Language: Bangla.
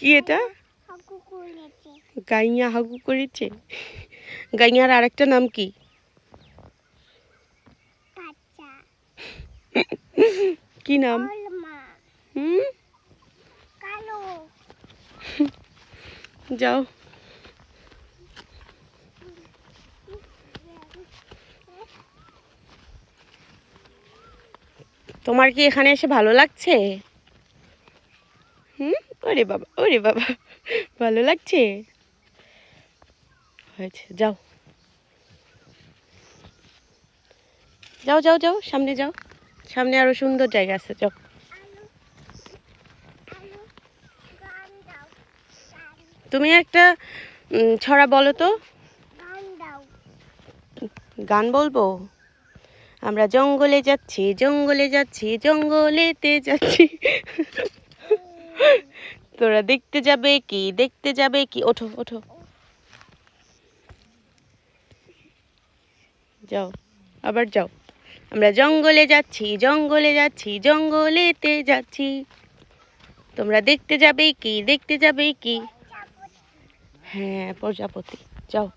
কি এটা? গাইয়া হাগু করেছে। গাইয়ার আরেকটা নাম কি? কি নাম? যাও। তোমার কি এখানে এসে ভালো লাগছে? ওরে বাবা, ওরে বাবা, ভালো লাগছে। হয়েছে, যাও যাও যাও যাও, সামনে যাও, সামনে আরো সুন্দর জায়গা আছে, যাও। তুমি একটা ছড়া বলো তো। গান বলবো? আমরা জঙ্গলে যাচ্ছি, জঙ্গলে যাচ্ছি, জঙ্গলেতে যাচ্ছি। তোরা দেখতে যাবে কি, দেখতে যাবে কি? ওঠো ওঠো, যাও, আবার যাও। আমরা জঙ্গলে যাচ্ছি, জঙ্গলে যাচ্ছি, জঙ্গলেতে যাচ্ছি। তোমরা দেখতে যাবে কি, দেখতে যাবে কি? হ্যাঁ, প্রজাপতি, যাও।